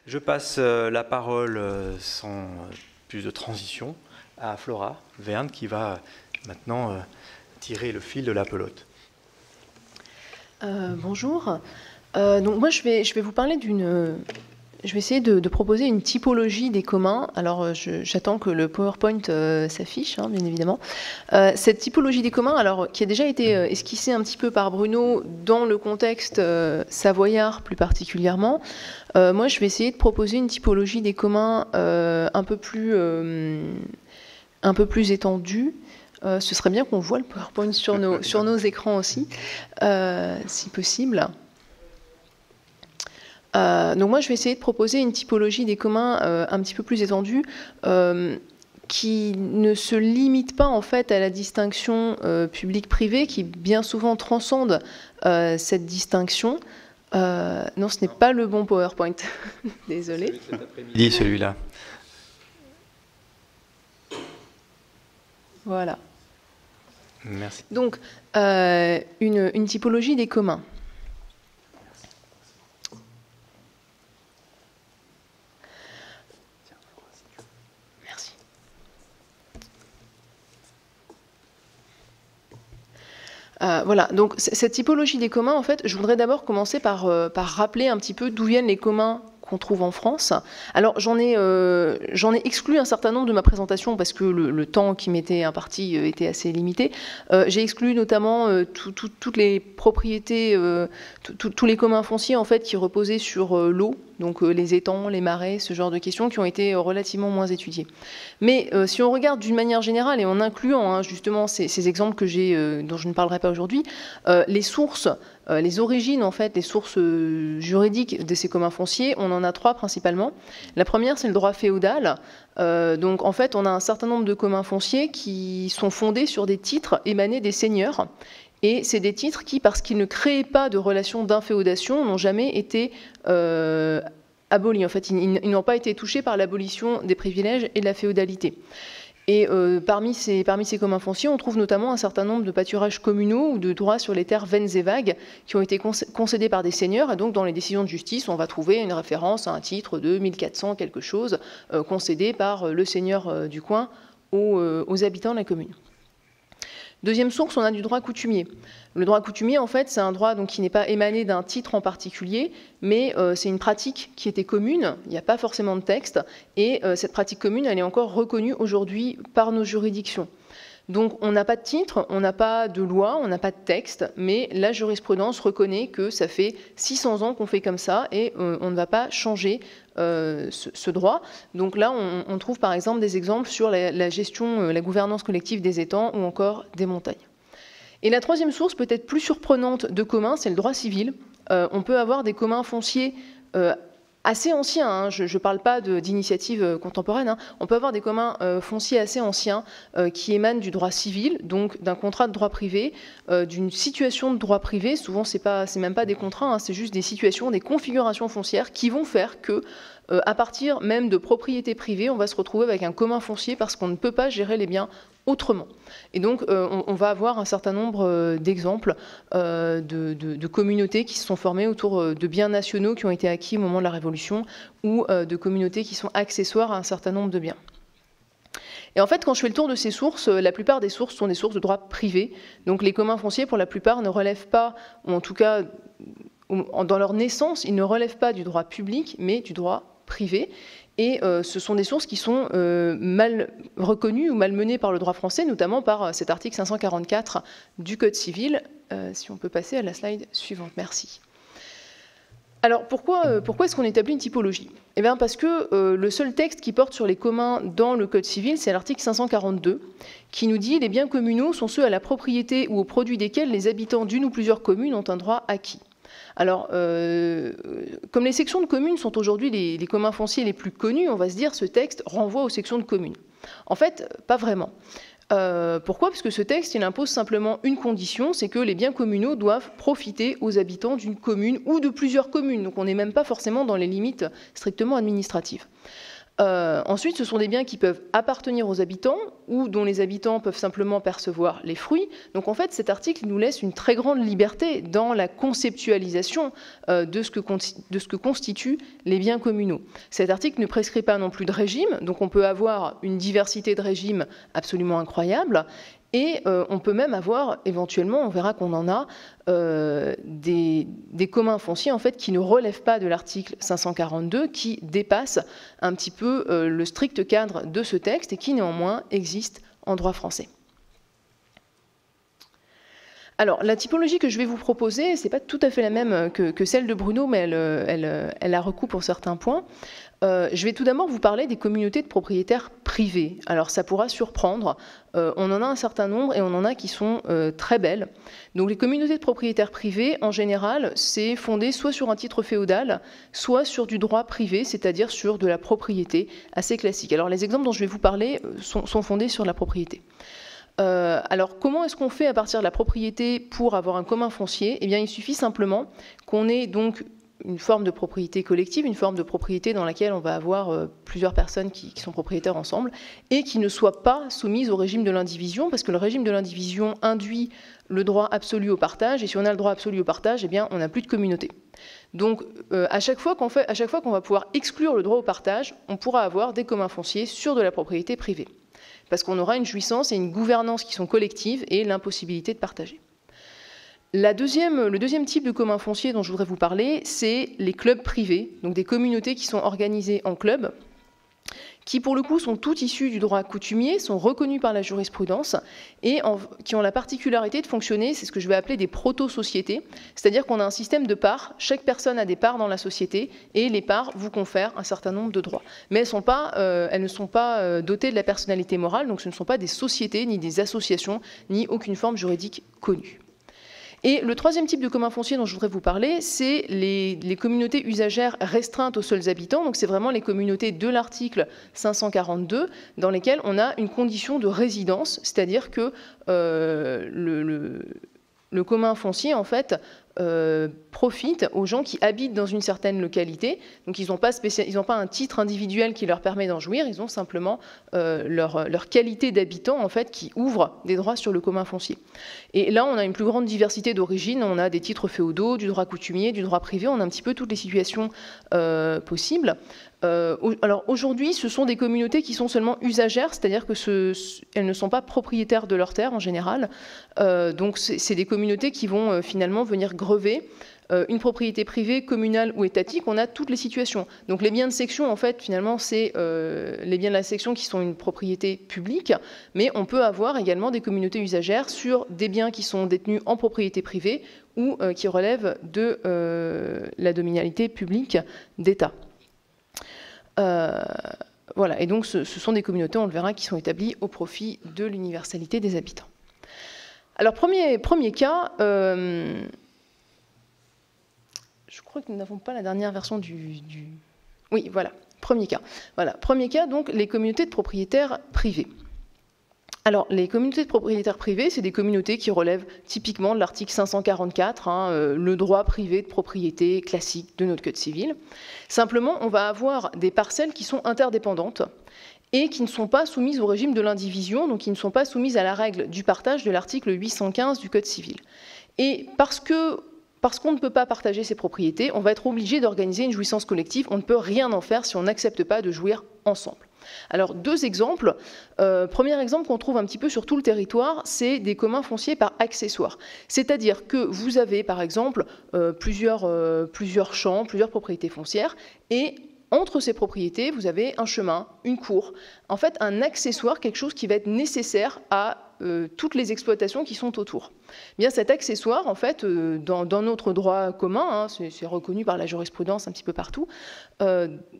Je passe la parole sans plus de transition à Flora Verne qui va maintenant tirer le fil de la pelote. Bonjour. Donc moi je vais vous parler je vais essayer de proposer une typologie des communs. Alors j'attends que le PowerPoint s'affiche, hein, bien évidemment. Cette typologie des communs, alors qui a déjà été esquissée un petit peu par Bruno dans le contexte savoyard plus particulièrement. Moi je vais essayer de proposer une typologie des communs un peu plus étendue. Ce serait bien qu'on voit le PowerPoint sur nos écrans aussi, si possible. Donc moi, je vais essayer de proposer une typologie des communs un petit peu plus étendue, qui ne se limite pas en fait à la distinction public-privé, qui bien souvent transcende cette distinction. Non, ce n'est pas le bon PowerPoint. Désolée. Dis celui-là. Voilà. Merci. Donc, une typologie des communs. Merci. Voilà, donc cette typologie des communs, en fait, je voudrais d'abord commencer par rappeler un petit peu d'où viennent les communs qu'on trouve en France. Alors j'en ai exclu un certain nombre de ma présentation parce que le temps qui m'était imparti était assez limité. J'ai exclu notamment toutes les propriétés, tous les communs fonciers en fait qui reposaient sur l'eau, donc les étangs, les marais, ce genre de questions qui ont été relativement moins étudiées. Mais si on regarde d'une manière générale et en incluant justement ces exemples que dont je ne parlerai pas aujourd'hui, les sources, les origines, en fait, les sources juridiques de ces communs fonciers, on en a trois principalement. La première, c'est le droit féodal. Donc, en fait, on a un certain nombre de communs fonciers qui sont fondés sur des titres émanés des seigneurs. Et c'est des titres qui, parce qu'ils ne créaient pas de relation d'inféodation, n'ont jamais été abolis. En fait, ils n'ont pas été touchés par l'abolition des privilèges et de la féodalité. Et parmi ces communs fonciers, on trouve notamment un certain nombre de pâturages communaux ou de droits sur les terres vaines et vagues qui ont été concédés par des seigneurs. Et donc, dans les décisions de justice, on va trouver une référence à un titre de 1400 quelque chose concédé par le seigneur du coin aux habitants de la commune. Deuxième source, on a du droit coutumier. Le droit coutumier, en fait, c'est un droit donc, qui n'est pas émané d'un titre en particulier, mais c'est une pratique qui était commune, il n'y a pas forcément de texte, et cette pratique commune, elle est encore reconnue aujourd'hui par nos juridictions. Donc on n'a pas de titre, on n'a pas de loi, on n'a pas de texte, mais la jurisprudence reconnaît que ça fait 600 ans qu'on fait comme ça et on ne va pas changer ce droit. Donc là, on trouve par exemple des exemples sur la gestion, la gouvernance collective des étangs ou encore des montagnes. Et la troisième source, peut-être plus surprenante de communs, c'est le droit civil. On peut avoir des communs fonciers assez anciens, hein, je ne parle pas d'initiatives contemporaines, hein. On peut avoir des communs fonciers assez anciens qui émanent du droit civil, donc d'un contrat de droit privé, d'une situation de droit privé. Souvent, c'est même pas des contrats, hein, c'est juste des situations, des configurations foncières qui vont faire que, à partir même de propriétés privées, on va se retrouver avec un commun foncier parce qu'on ne peut pas gérer les biens autrement. Et donc, on va avoir un certain nombre d'exemples de communautés qui se sont formées autour de biens nationaux qui ont été acquis au moment de la Révolution ou de communautés qui sont accessoires à un certain nombre de biens. Et en fait, quand je fais le tour de ces sources, la plupart des sources sont des sources de droit privé. Donc, les communs fonciers, pour la plupart, ne relèvent pas, ou en tout cas, dans leur naissance, ils ne relèvent pas du droit public, mais du droit privé. Et ce sont des sources qui sont mal reconnues ou malmenées par le droit français, notamment par cet article 544 du Code civil. Si on peut passer à la slide suivante, merci. Alors pourquoi est-ce qu'on établit une typologie? Eh bien parce que le seul texte qui porte sur les communs dans le Code civil, c'est l'article 542, qui nous dit « Les biens communaux sont ceux à la propriété ou au produit desquels les habitants d'une ou plusieurs communes ont un droit acquis ». Alors, comme les sections de communes sont aujourd'hui les communs fonciers les plus connus, on va se dire ce texte renvoie aux sections de communes. En fait, pas vraiment. Pourquoi? Parce que ce texte, il impose simplement une condition, c'est que les biens communaux doivent profiter aux habitants d'une commune ou de plusieurs communes. Donc on n'est même pas forcément dans les limites strictement administratives. Ensuite, ce sont des biens qui peuvent appartenir aux habitants ou dont les habitants peuvent simplement percevoir les fruits. Donc en fait, cet article nous laisse une très grande liberté dans la conceptualisation de ce que constituent les biens communaux. Cet article ne prescrit pas non plus de régime, donc on peut avoir une diversité de régimes absolument incroyable. Et on peut même avoir, éventuellement, on verra qu'on en a, des communs fonciers en fait, qui ne relèvent pas de l'article 542, qui dépassent un petit peu le strict cadre de ce texte et qui néanmoins existent en droit français. Alors, la typologie que je vais vous proposer, ce n'est pas tout à fait la même que celle de Bruno, mais elle la recoupe pour certains points. Je vais tout d'abord vous parler des communautés de propriétaires privés. Alors ça pourra surprendre, on en a un certain nombre et on en a qui sont très belles. Donc les communautés de propriétaires privés, en général, c'est fondé soit sur un titre féodal, soit sur du droit privé, c'est-à-dire sur de la propriété assez classique. Alors les exemples dont je vais vous parler sont fondés sur la propriété. Alors, comment est-ce qu'on fait à partir de la propriété pour avoir un commun foncier? Eh bien, il suffit simplement qu'on ait donc une forme de propriété collective, une forme de propriété dans laquelle on va avoir plusieurs personnes qui sont propriétaires ensemble et qui ne soient pas soumises au régime de l'indivision, parce que le régime de l'indivision induit le droit absolu au partage, et si on a le droit absolu au partage, eh bien, on n'a plus de communauté. Donc, à chaque fois qu'on va pouvoir exclure le droit au partage, on pourra avoir des communs fonciers sur de la propriété privée, parce qu'on aura une jouissance et une gouvernance qui sont collectives et l'impossibilité de partager. Le deuxième type de commun foncier dont je voudrais vous parler, c'est les clubs privés, donc des communautés qui sont organisées en clubs, qui pour le coup sont toutes issues du droit coutumier, sont reconnues par la jurisprudence et qui ont la particularité de fonctionner, c'est ce que je vais appeler des proto-sociétés, c'est-à-dire qu'on a un système de parts, chaque personne a des parts dans la société et les parts vous confèrent un certain nombre de droits. Mais elles ne sont pas dotées de la personnalité morale, donc ce ne sont pas des sociétés, ni des associations, ni aucune forme juridique connue. Et le troisième type de commun foncier dont je voudrais vous parler, c'est les communautés usagères restreintes aux seuls habitants. Donc c'est vraiment les communautés de l'article 542 dans lesquelles on a une condition de résidence, c'est-à-dire que le commun foncier, en fait, profite aux gens qui habitent dans une certaine localité. Donc ils n'ont pas un titre individuel qui leur permet d'en jouir, ils ont simplement leur qualité d'habitant, en fait, qui ouvre des droits sur le commun foncier. Et là, on a une plus grande diversité d'origines, on a des titres féodaux, du droit coutumier, du droit privé, on a un petit peu toutes les situations possibles. Alors aujourd'hui, ce sont des communautés qui sont seulement usagères, c'est-à-dire qu'elles ne sont pas propriétaires de leurs terres en général. Donc c'est des communautés qui vont finalement venir grever une propriété privée, communale ou étatique. On a toutes les situations. Donc les biens de section, en fait, finalement, c'est les biens de la section qui sont une propriété publique, mais on peut avoir également des communautés usagères sur des biens qui sont détenus en propriété privée ou qui relèvent de la dominalité publique d'État. Voilà, et donc ce sont des communautés, on le verra, qui sont établies au profit de l'universalité des habitants. Alors, premier cas, je crois que nous n'avons pas la dernière version Oui, voilà, premier cas. Voilà, premier cas, donc, les communautés de propriétaires privés. Alors, les communautés de propriétaires privés, c'est des communautés qui relèvent typiquement de l'article 544, le droit privé de propriété classique de notre Code civil. Simplement, on va avoir des parcelles qui sont interdépendantes et qui ne sont pas soumises au régime de l'indivision, donc qui ne sont pas soumises à la règle du partage de l'article 815 du Code civil. Et parce qu'on ne peut pas partager ces propriétés, on va être obligé d'organiser une jouissance collective. On ne peut rien en faire si on n'accepte pas de jouir ensemble. Alors, deux exemples. Premier exemple qu'on trouve un petit peu sur tout le territoire, c'est des communs fonciers par accessoires. C'est-à-dire que vous avez, par exemple, plusieurs champs, plusieurs propriétés foncières, et entre ces propriétés, vous avez un chemin, une cour. En fait, un accessoire, quelque chose qui va être nécessaire à toutes les exploitations qui sont autour. Bien, cet accessoire, en fait, dans notre droit commun, c'est reconnu par la jurisprudence un petit peu partout,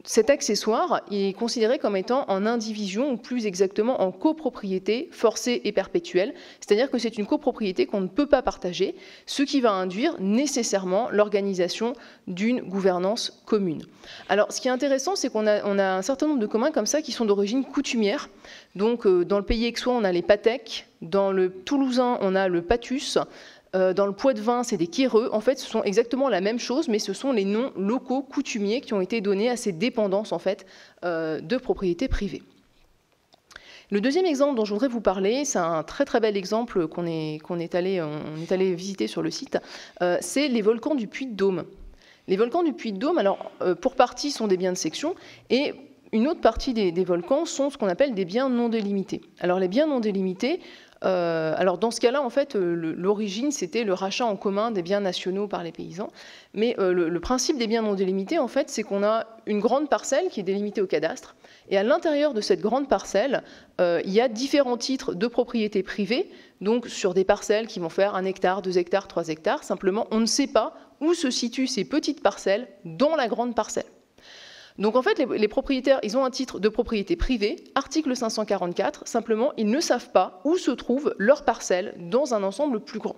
cet accessoire est considéré comme étant en indivision, ou plus exactement en copropriété forcée et perpétuelle, c'est-à-dire que c'est une copropriété qu'on ne peut pas partager, ce qui va induire nécessairement l'organisation d'une gouvernance commune. Alors, ce qui est intéressant, c'est qu'on a un certain nombre de communs comme ça qui sont d'origine coutumière. Donc, dans le pays aixois, on a les Patek. Dans le Toulousain, on a le Patus. Dans le Poids-de-Vin, c'est des quéreux. En fait, ce sont exactement la même chose, mais ce sont les noms locaux coutumiers qui ont été donnés à ces dépendances en fait, de propriété privée. Le deuxième exemple dont je voudrais vous parler, c'est un très très bel exemple qu'on est allé visiter sur le site, c'est les volcans du Puy-de-Dôme. Les volcans du Puy-de-Dôme, alors pour partie sont des biens de section, et une autre partie des volcans sont ce qu'on appelle des biens non délimités. Alors les biens non délimités, alors dans ce cas-là, en fait, l'origine, c'était le rachat en commun des biens nationaux par les paysans. Mais le principe des biens non délimités, en fait, c'est qu'on a une grande parcelle qui est délimitée au cadastre. Et à l'intérieur de cette grande parcelle, il y a différents titres de propriété privée, donc sur des parcelles qui vont faire 1 hectare, 2 hectares, 3 hectares. Simplement, on ne sait pas où se situent ces petites parcelles dans la grande parcelle. Donc en fait, les propriétaires, ils ont un titre de propriété privée, article 544, simplement, ils ne savent pas où se trouve leur parcelle dans un ensemble plus grand.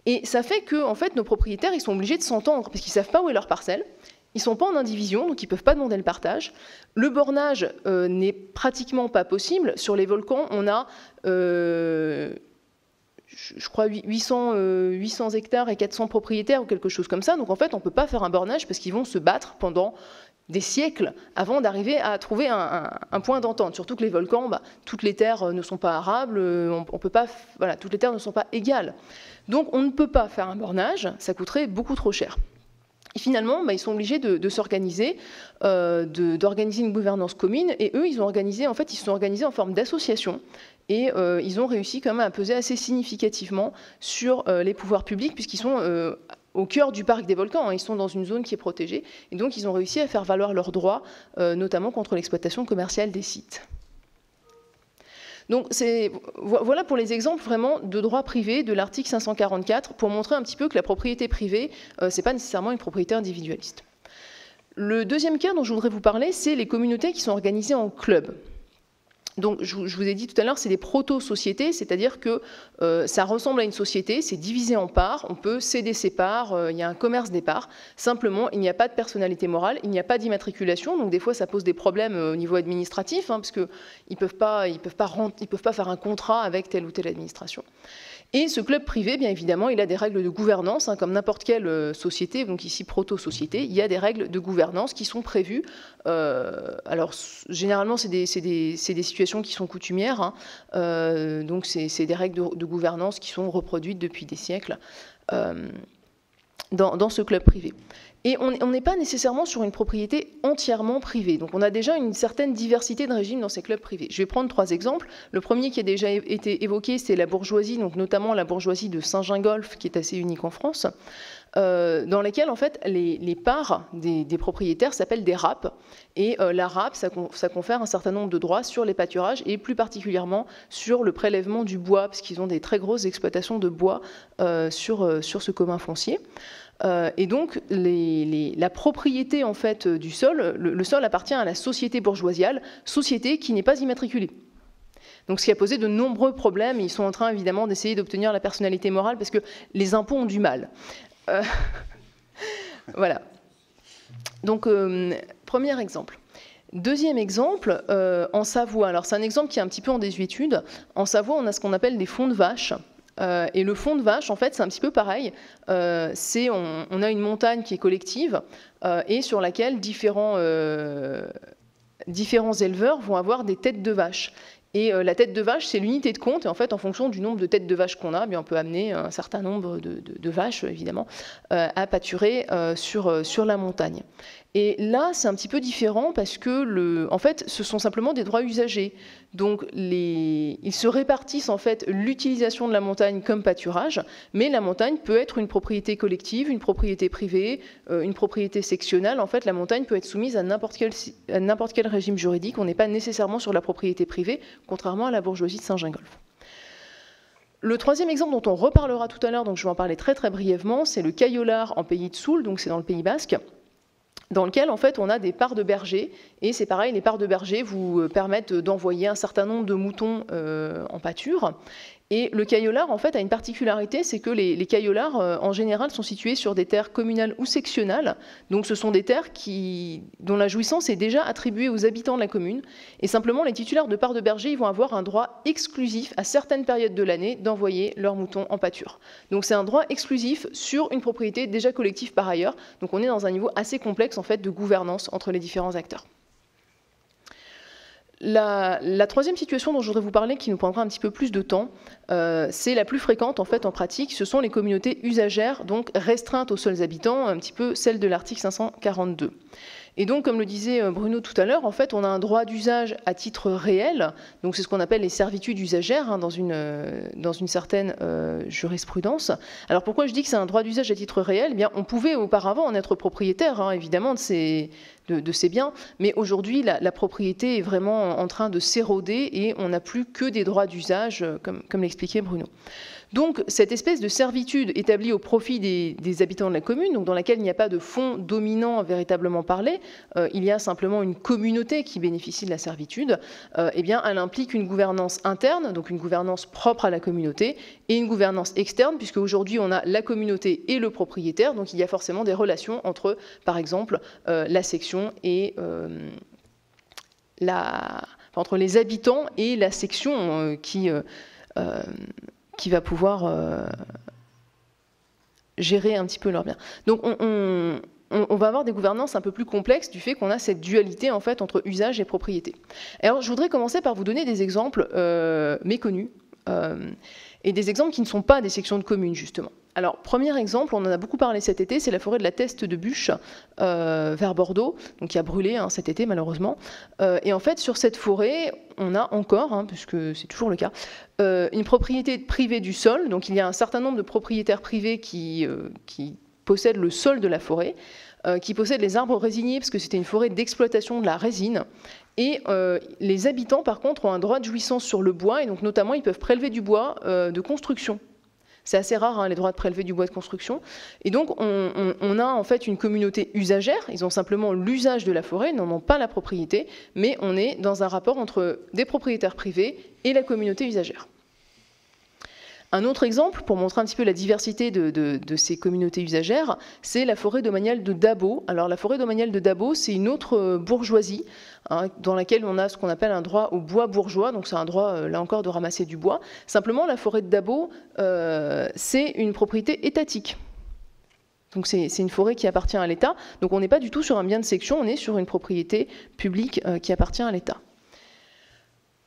Et ça fait que en fait, nos propriétaires, ils sont obligés de s'entendre, parce qu'ils ne savent pas où est leur parcelle, ils ne sont pas en indivision, donc ils ne peuvent pas demander le partage. Le bornage n'est pratiquement pas possible. Sur les volcans, on a, je crois, 800 hectares et 400 propriétaires ou quelque chose comme ça. Donc en fait, on ne peut pas faire un bornage parce qu'ils vont se battre pendant des siècles avant d'arriver à trouver un point d'entente. Surtout que les volcans, toutes les terres ne sont pas arables, on peut pas, voilà, toutes les terres ne sont pas égales. Donc on ne peut pas faire un bornage, ça coûterait beaucoup trop cher. Et finalement, ils sont obligés de s'organiser, d'organiser une gouvernance commune. Et eux, ils se sont organisés en forme d'association. Et ils ont réussi quand même à peser assez significativement sur les pouvoirs publics, puisqu'ils sont au cœur du parc des volcans. Ils sont dans une zone qui est protégée. Et donc, ils ont réussi à faire valoir leurs droits, notamment contre l'exploitation commerciale des sites. Donc voilà pour les exemples vraiment de droit privé de l'article 544 pour montrer un petit peu que la propriété privée, ce n'est pas nécessairement une propriété individualiste. Le deuxième cas dont je voudrais vous parler, c'est les communautés qui sont organisées en clubs. Donc, je vous ai dit tout à l'heure, c'est des proto-sociétés, c'est-à-dire que ça ressemble à une société, c'est divisé en parts, on peut céder ses parts, il y a un commerce des parts. Simplement, il n'y a pas de personnalité morale, il n'y a pas d'immatriculation, donc des fois ça pose des problèmes au niveau administratif, parce qu'ils ne peuvent pas faire un contrat avec telle ou telle administration. Et ce club privé, bien évidemment, il a des règles de gouvernance, comme n'importe quelle société, donc ici proto-société, il y a des règles de gouvernance qui sont prévues. Alors, généralement, c'est des situations qui sont coutumières, donc c'est des règles de gouvernance qui sont reproduites depuis des siècles dans ce club privé. Et on n'est pas nécessairement sur une propriété entièrement privée. Donc on a déjà une certaine diversité de régimes dans ces clubs privés. Je vais prendre 3 exemples. Le premier qui a déjà été évoqué, c'est la bourgeoisie, donc notamment la bourgeoisie de Saint-Gingolph, qui est assez unique en France, dans lesquelles en fait, les parts des propriétaires s'appellent des rappes. Et la rappe, ça confère un certain nombre de droits sur les pâturages et plus particulièrement sur le prélèvement du bois, parce qu'ils ont des très grosses exploitations de bois sur ce commun foncier. Et donc, la propriété en fait, du sol, le sol appartient à la société bourgeoisiale, société qui n'est pas immatriculée. Donc, ce qui a posé de nombreux problèmes. Ils sont en train, évidemment, d'essayer d'obtenir la personnalité morale parce que les impôts ont du mal. Voilà. Donc, premier exemple. Deuxième exemple, en Savoie. Alors, c'est un exemple qui est un petit peu en désuétude. En Savoie, on a ce qu'on appelle des fonds de vache. Et le fond de vache, en fait, c'est un petit peu pareil. On a une montagne qui est collective et sur laquelle différents éleveurs vont avoir des têtes de vache. Et la tête de vache, c'est l'unité de compte. Et en fait, en fonction du nombre de têtes de vache qu'on a, on peut amener un certain nombre de vaches, évidemment, à pâturer sur la montagne. Et là, c'est un petit peu différent parce que, en fait, ce sont simplement des droits usagers. Donc, ils se répartissent en fait l'utilisation de la montagne comme pâturage, mais la montagne peut être une propriété collective, une propriété privée, une propriété sectionnelle. En fait, la montagne peut être soumise à n'importe quel régime juridique. On n'est pas nécessairement sur la propriété privée, contrairement à la bourgeoisie de Saint-Gingolph. Le troisième exemple dont on reparlera tout à l'heure, donc je vais en parler très très brièvement, c'est le Cayolar en pays de Soule, donc c'est dans le Pays Basque, dans lequel en fait on a des parts de bergers, et c'est pareil, les parts de bergers vous permettent d'envoyer un certain nombre de moutons en pâture, Et le caillolard, en fait, a une particularité, c'est que les caillolards, en général, sont situés sur des terres communales ou sectionnales. Donc ce sont des terres dont la jouissance est déjà attribuée aux habitants de la commune. Et simplement, les titulaires de parts de berger, ils vont avoir un droit exclusif à certaines périodes de l'année d'envoyer leurs moutons en pâture. Donc c'est un droit exclusif sur une propriété déjà collective par ailleurs. Donc on est dans un niveau assez complexe, en fait, de gouvernance entre les différents acteurs. La troisième situation dont je voudrais vous parler, qui nous prendra un petit peu plus de temps, c'est la plus fréquente en fait en pratique, ce sont les communautés usagères, donc restreintes aux seuls habitants, un petit peu celle de l'article 542. Et donc, comme le disait Bruno tout à l'heure, en fait, on a un droit d'usage à titre réel, donc c'est ce qu'on appelle les servitudes usagères dans une certaine jurisprudence. Alors pourquoi je dis que c'est un droit d'usage à titre réel? Eh bien, on pouvait auparavant en être propriétaire, évidemment, de ces biens, mais aujourd'hui, la propriété est vraiment en train de s'éroder et on n'a plus que des droits d'usage, comme l'expliquait Bruno. Donc, cette espèce de servitude établie au profit des habitants de la commune, donc dans laquelle il n'y a pas de fonds dominant véritablement parlé, il y a simplement une communauté qui bénéficie de la servitude, eh bien, elle implique une gouvernance interne, donc une gouvernance propre à la communauté, et une gouvernance externe, puisque aujourd'hui on a la communauté et le propriétaire, donc il y a forcément des relations entre, par exemple, la section et entre les habitants et la section qui va pouvoir gérer un petit peu leurs biens. Donc on va avoir des gouvernances un peu plus complexes du fait qu'on a cette dualité en fait entre usage et propriété. Alors je voudrais commencer par vous donner des exemples méconnus et des exemples qui ne sont pas des sections de communes justement. Alors, premier exemple, on en a beaucoup parlé cet été, c'est la forêt de la Teste de Bûche vers Bordeaux, donc qui a brûlé cet été malheureusement. Et en fait, sur cette forêt, on a encore, puisque c'est toujours le cas, une propriété privée du sol. Donc il y a un certain nombre de propriétaires privés qui possèdent le sol de la forêt, qui possèdent les arbres résiniers, parce que c'était une forêt d'exploitation de la résine. Et les habitants, par contre, ont un droit de jouissance sur le bois, et donc notamment, ils peuvent prélever du bois de construction. C'est assez rare, les droits de prélever du bois de construction. Et donc, on a en fait une communauté usagère. Ils ont simplement l'usage de la forêt, ils n'en ont pas la propriété, mais on est dans un rapport entre des propriétaires privés et la communauté usagère. Un autre exemple, pour montrer un petit peu la diversité de ces communautés usagères, c'est la forêt domaniale de Dabo. Alors la forêt domaniale de Dabo, c'est une autre bourgeoisie dans laquelle on a ce qu'on appelle un droit au bois bourgeois, donc c'est un droit, là encore, de ramasser du bois. Simplement, la forêt de Dabo, c'est une propriété étatique. Donc c'est une forêt qui appartient à l'État. Donc on n'est pas du tout sur un bien de section, on est sur une propriété publique qui appartient à l'État.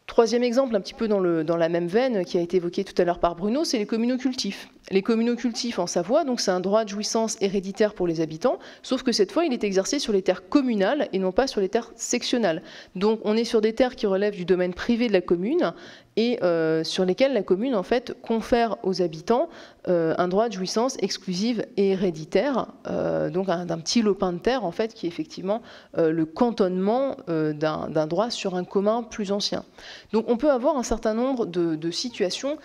Troisième exemple, un petit peu dans la même veine, qui a été évoqué tout à l'heure par Bruno, c'est les communaux-cultifs. Les communaux-cultifs en Savoie, donc c'est un droit de jouissance héréditaire pour les habitants, sauf que cette fois, il est exercé sur les terres communales et non pas sur les terres sectionnales. Donc on est sur des terres qui relèvent du domaine privé de la commune et sur lesquelles la commune en fait confère aux habitants un droit de jouissance exclusive et héréditaire, donc d'un petit lopin de terre en fait qui est effectivement le cantonnement d'un droit sur un commun plus ancien. Donc on peut avoir un certain nombre de situations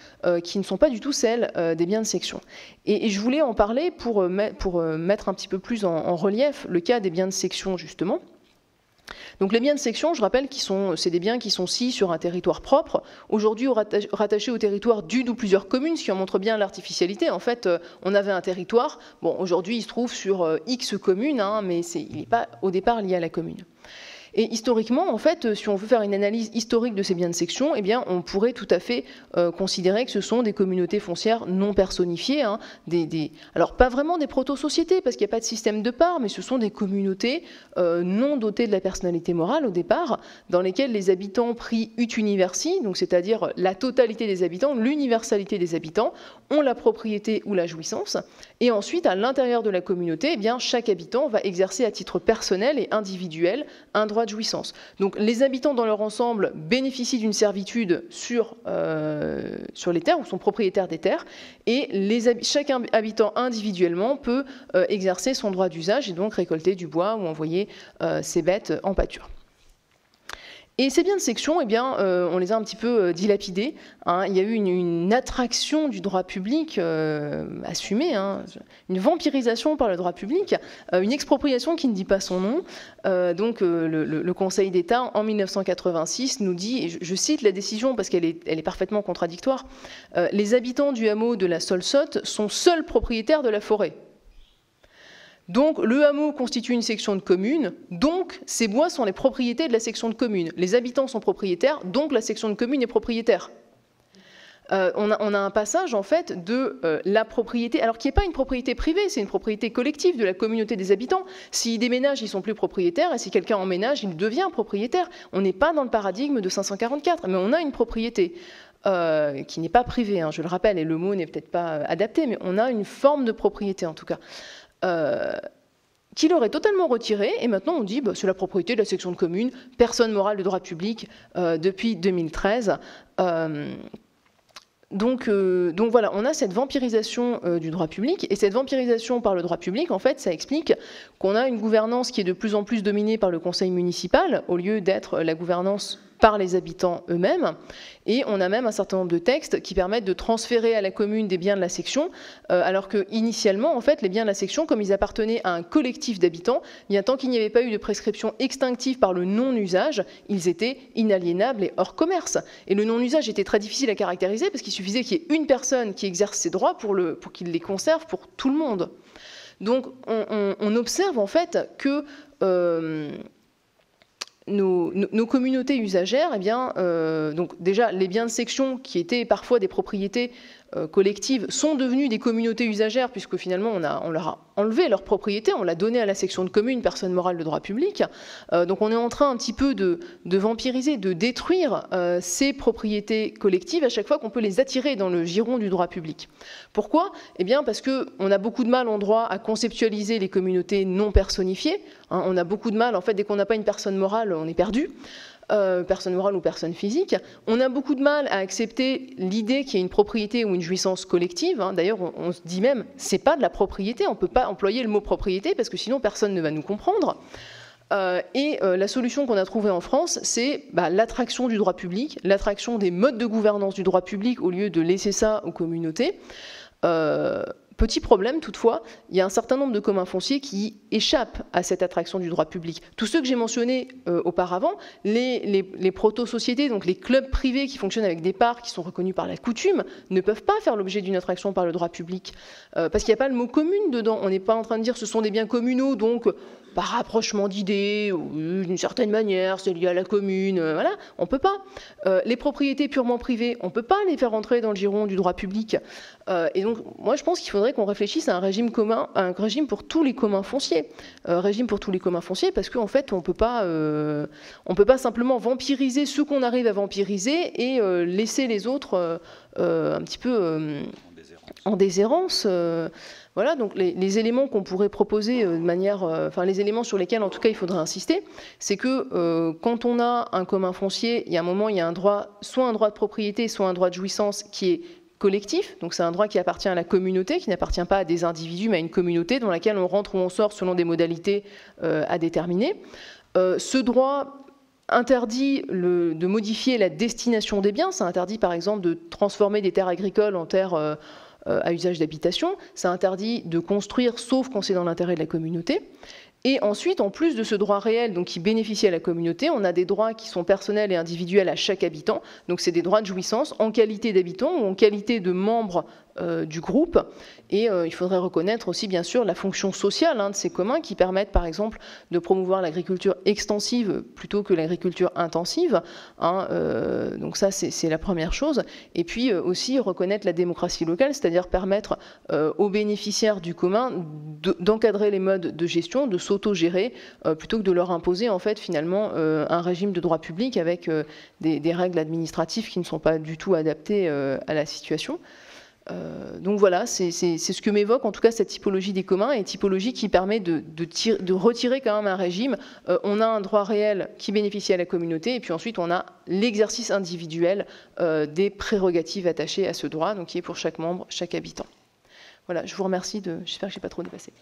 qui ne sont pas du tout celles des biens de section. Et je voulais en parler pour mettre un petit peu plus en relief le cas des biens de section justement. Donc les biens de section, je rappelle, c'est des biens qui sont sciés sur un territoire propre, aujourd'hui rattachés au territoire d'une ou plusieurs communes, ce qui en montre bien l'artificialité. En fait, on avait un territoire, bon, aujourd'hui il se trouve sur X communes, mais il n'est pas au départ lié à la commune. Et historiquement, en fait, si on veut faire une analyse historique de ces biens de section, eh bien, on pourrait tout à fait considérer que ce sont des communautés foncières non personnifiées, alors pas vraiment des proto-sociétés, parce qu'il n'y a pas de système de part, mais ce sont des communautés non dotées de la personnalité morale au départ, dans lesquelles les habitants pris ut universi, donc c'est-à-dire la totalité des habitants, l'universalité des habitants, ont la propriété ou la jouissance, et ensuite, à l'intérieur de la communauté, eh bien, chaque habitant va exercer à titre personnel et individuel un droit de jouissance. Donc les habitants dans leur ensemble bénéficient d'une servitude sur les terres ou sont propriétaires des terres et chaque habitant individuellement peut exercer son droit d'usage et donc récolter du bois ou envoyer ses bêtes en pâture. Et ces biens de section, eh bien, on les a un petit peu dilapidés. Hein. Il y a eu une attraction du droit public assumée, hein, une vampirisation par le droit public, une expropriation qui ne dit pas son nom. Donc le Conseil d'État, en 1986, nous dit, et je cite la décision parce qu'elle est parfaitement contradictoire, « Les habitants du hameau de la Solsotte sont seuls propriétaires de la forêt ». Donc le hameau constitue une section de commune, donc ces bois sont les propriétés de la section de commune. Les habitants sont propriétaires, donc la section de commune est propriétaire. On a un passage en fait de la propriété, alors qui n'est pas une propriété privée, c'est une propriété collective de la communauté des habitants. S'ils déménagent, ils ne sont plus propriétaires, et si quelqu'un emménage, il devient propriétaire. On n'est pas dans le paradigme de 544, mais on a une propriété qui n'est pas privée, hein, je le rappelle, et le mot n'est peut-être pas adapté, mais on a une forme de propriété en tout cas. Qui leur est totalement retiré, et maintenant on dit bah, c'est la propriété de la section de commune, personne morale de droit public depuis 2013. Donc voilà, on a cette vampirisation du droit public, et cette vampirisation par le droit public, en fait, ça explique qu'on a une gouvernance qui est de plus en plus dominée par le conseil municipal, au lieu d'être la gouvernance par les habitants eux-mêmes, et on a même un certain nombre de textes qui permettent de transférer à la commune des biens de la section, alors que initialement, en fait, les biens de la section, comme ils appartenaient à un collectif d'habitants, bien tant qu'il n'y avait pas eu de prescription extinctive par le non-usage, ils étaient inaliénables et hors commerce. Et le non-usage était très difficile à caractériser parce qu'il suffisait qu'il y ait une personne qui exerce ses droits pour qu'il les conserve pour tout le monde. Donc on observe en fait que nos communautés usagères, eh bien, donc déjà les biens de section qui étaient parfois des propriétés collectives sont devenus des communautés usagères puisque finalement on leur a enlevé leur propriété, on l'a donné à la section de commune, personne morale de droit public. Donc on est en train un petit peu de vampiriser, de détruire ces propriétés collectives à chaque fois qu'on peut les attirer dans le giron du droit public. Pourquoi? Eh bien parce qu'on a beaucoup de mal en droit à conceptualiser les communautés non personnifiées. Hein, on a beaucoup de mal, en fait, dès qu'on n'a pas une personne morale, on est perdu. Personne morale ou personne physique. On a beaucoup de mal à accepter l'idée qu'il y ait une propriété ou une jouissance collective. Hein. D'ailleurs, on se dit même, c'est pas de la propriété, on ne peut pas employer le mot propriété parce que sinon personne ne va nous comprendre. La solution qu'on a trouvée en France, c'est l'attraction du droit public, l'attraction des modes de gouvernance du droit public au lieu de laisser ça aux communautés. Petit problème toutefois, il y a un certain nombre de communs fonciers qui échappent à cette attraction du droit public. Tous ceux que j'ai mentionnés auparavant, les proto-sociétés, donc les clubs privés qui fonctionnent avec des parts qui sont reconnus par la coutume, ne peuvent pas faire l'objet d'une attraction par le droit public. Parce qu'il n'y a pas le mot commune dedans. On n'est pas en train de dire ce sont des biens communaux, donc par rapprochement d'idées, ou d'une certaine manière, c'est lié à la commune, voilà, on ne peut pas. Les propriétés purement privées, on ne peut pas les faire entrer dans le giron du droit public. Et donc, moi, je pense qu'il faudrait qu'on réfléchisse à un régime commun, à un régime pour tous les communs fonciers. Régime pour tous les communs fonciers, parce qu'en fait, on ne peut pas simplement vampiriser ce qu'on arrive à vampiriser et laisser les autres un petit peu en déshérence. Voilà, donc les éléments qu'on pourrait proposer de manière, enfin les éléments sur lesquels en tout cas il faudrait insister, c'est que quand on a un commun foncier, il y a un moment, il y a un droit, soit un droit de propriété, soit un droit de jouissance qui est collectif, donc c'est un droit qui appartient à la communauté, qui n'appartient pas à des individus, mais à une communauté dans laquelle on rentre ou on sort selon des modalités à déterminer. Ce droit interdit de modifier la destination des biens, ça interdit par exemple de transformer des terres agricoles en terres à usage d'habitation, ça interdit de construire sauf quand c'est dans l'intérêt de la communauté. Et ensuite, en plus de ce droit réel donc, qui bénéficie à la communauté, on a des droits qui sont personnels et individuels à chaque habitant. Donc c'est des droits de jouissance en qualité d'habitant ou en qualité de membre du groupe. Et il faudrait reconnaître aussi, bien sûr, la fonction sociale de ces communs qui permettent, par exemple, de promouvoir l'agriculture extensive plutôt que l'agriculture intensive. Donc ça, c'est la première chose. Et puis aussi reconnaître la démocratie locale, c'est-à-dire permettre aux bénéficiaires du commun d'encadrer les modes de gestion, de s'auto-gérer, plutôt que de leur imposer, en fait, finalement, un régime de droit public avec des règles administratives qui ne sont pas du tout adaptées à la situation. Donc voilà, c'est ce que m'évoque en tout cas cette typologie des communs, et typologie qui permet de retirer quand même un régime. On a un droit réel qui bénéficie à la communauté, et puis ensuite on a l'exercice individuel des prérogatives attachées à ce droit, donc qui est pour chaque membre, chaque habitant. Voilà, je vous remercie, j'espère que je n'ai pas trop dépassé.